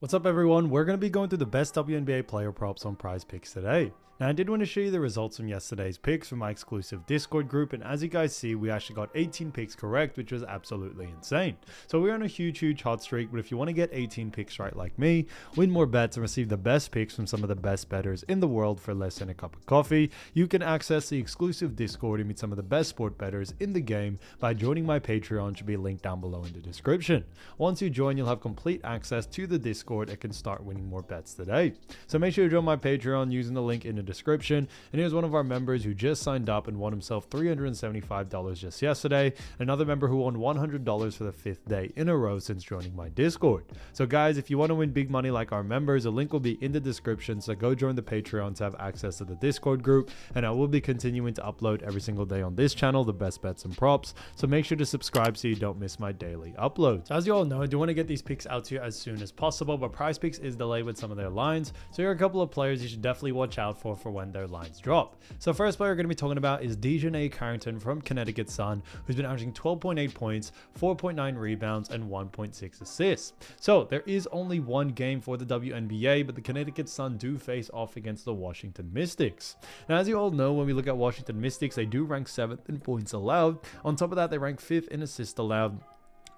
What's up everyone, we're going to be going through the best WNBA player props on PrizePicks today. Now I did want to show you the results from yesterday's picks from my exclusive Discord group, and as you guys see, we actually got 18 picks correct, which was absolutely insane. So we're on a huge hot streak, but if you want to get 18 picks right like me, win more bets and receive the best picks from some of the best bettors in the world for less than a cup of coffee, you can access the exclusive Discord and meet some of the best sport bettors in the game by joining my Patreon, which will be linked down below in the description. Once you join, you'll have complete access to the Discord and can start winning more bets today. So make sure you join my Patreon using the link in the description. And here's one of our members who just signed up and won himself $375 just yesterday. Another member who won $100 for the 5th day in a row since joining my Discord. So guys, if you want to win big money like our members, a link will be in the description, so go join the Patreon to have access to the Discord group, and I will be continuing to upload every single day on this channel the best bets and props, so make sure to subscribe so you don't miss my daily uploads. As you all know, I do want to get these picks out to you as soon as possible, but PrizePicks is delayed with some of their lines, so here are a couple of players you should definitely watch out for when their lines drop. So first player we're going to be talking about is Wnba Carrington from Connecticut Sun, who's been averaging 12.8 points, 4.9 rebounds, and 1.6 assists. So there is only one game for the WNBA, but the Connecticut Sun do face off against the Washington Mystics. Now, as you all know, when we look at Washington Mystics, they do rank 7th in points allowed. On top of that, they rank 5th in assists allowed,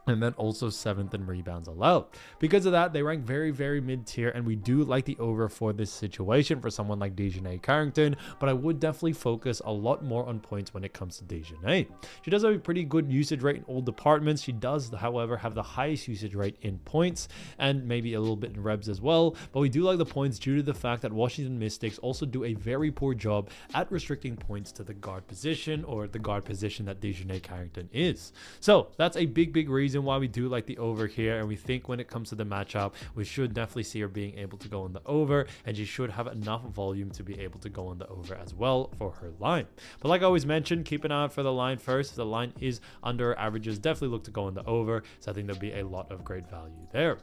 and then also 7th in rebounds allowed. Because of that, they rank very mid-tier, and we do like the over for this situation for someone like Wnba Carrington, but I would definitely focus a lot more on points when it comes to Wnba. She does have a pretty good usage rate in all departments. She does, however, have the highest usage rate in points and maybe a little bit in rebs as well, but we do like the points due to the fact that Washington Mystics also do a very poor job at restricting points to the guard position, or the guard position that Wnba Carrington is. So that's a big reason why we do like the over here, and we think when it comes to the matchup, we should definitely see her being able to go on the over, and she should have enough volume to be able to go on the over as well for her line. But like I always mentioned, keep an eye out for the line first. If the line is under averages, definitely look to go on the over, so I think there'll be a lot of great value there.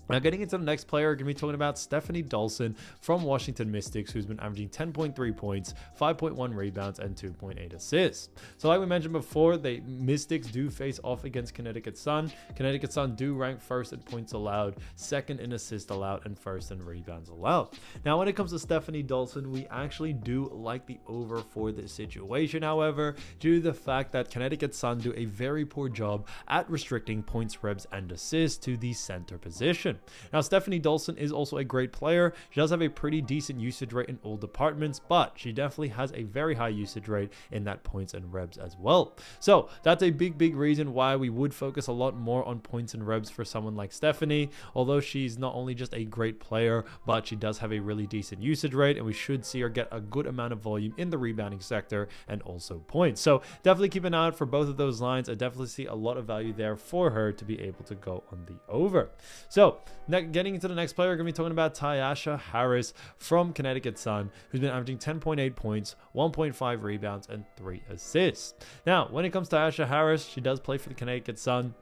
Now, getting into the next player, we're going to be talking about Stephanie Dolson from Washington Mystics, who's been averaging 10.3 points, 5.1 rebounds, and 2.8 assists. So like we mentioned before, the Mystics do face off against Connecticut Sun. Connecticut Sun do rank 1st in points allowed, 2nd in assists allowed, and 1st in rebounds allowed. Now, when it comes to Stephanie Dolson, we actually do like the over for this situation, however, due to the fact that Connecticut Sun do a very poor job at restricting points, rebs, and assists to the center position. Now, Stephanie Dolson is also a great player. She does have a pretty decent usage rate in all departments, but she definitely has a very high usage rate in that points and rebs as well. So that's a big reason why we would focus a lot more on points and rebs for someone like Stephanie, although she's not only just a great player, but she does have a really decent usage rate, and we should see her get a good amount of volume in the rebounding sector and also points. So definitely keep an eye out for both of those lines. I definitely see a lot of value there for her to be able to go on the over. So getting into the next player, we're going to be talking about Tyasha Harris from Connecticut Sun, who's been averaging 10.8 points, 1.5 rebounds, and 3 assists. Now, when it comes to Tyasha Harris, she does play for the Connecticut Sun.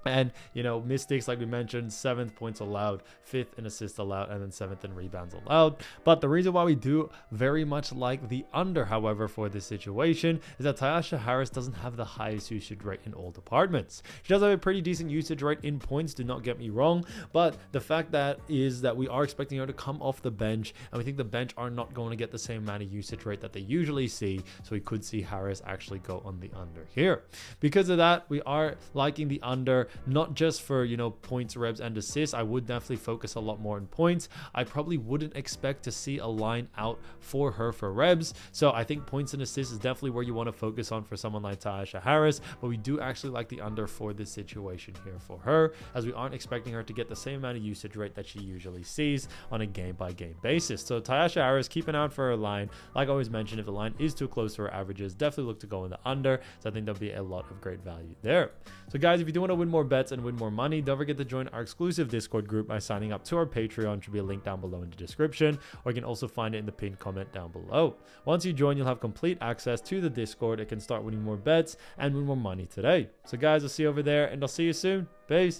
And, you know, Mystics, like we mentioned, 7th points allowed, 5th in assists allowed, and then 7th in rebounds allowed. But the reason why we do very much like the under, however, for this situation is that Tyasha Harris doesn't have the highest usage rate in all departments. She does have a pretty decent usage rate in points, do not get me wrong, but the fact that is that we are expecting her to come off the bench, and we think the bench are not going to get the same amount of usage rate that they usually see, so we could see Harris actually go on the under here. Because of that, we are liking the under, not just for, you know, points, rebs, and assists. I would definitely focus a lot more on points. I probably wouldn't expect to see a line out for her for rebs, so I think points and assists is definitely where you want to focus on for someone like Tyasha Harris, but we do actually like the under for this situation here for her, as we aren't expecting her to get the same amount of usage rate that she usually sees on a game-by-game basis. So Tyasha Harris, keep an eye out for her line. Like I always mentioned, if the line is too close to her averages, definitely look to go in the under, so I think there'll be a lot of great value there. So guys, if you do want to win more bets and win more money, don't forget to join our exclusive Discord group by signing up to our Patreon, which will be a link down below in the description, or you can also find it in the pinned comment down below. Once you join, you'll have complete access to the Discord and can start winning more bets and win more money today. So guys, I'll see you over there, and I'll see you soon. Peace.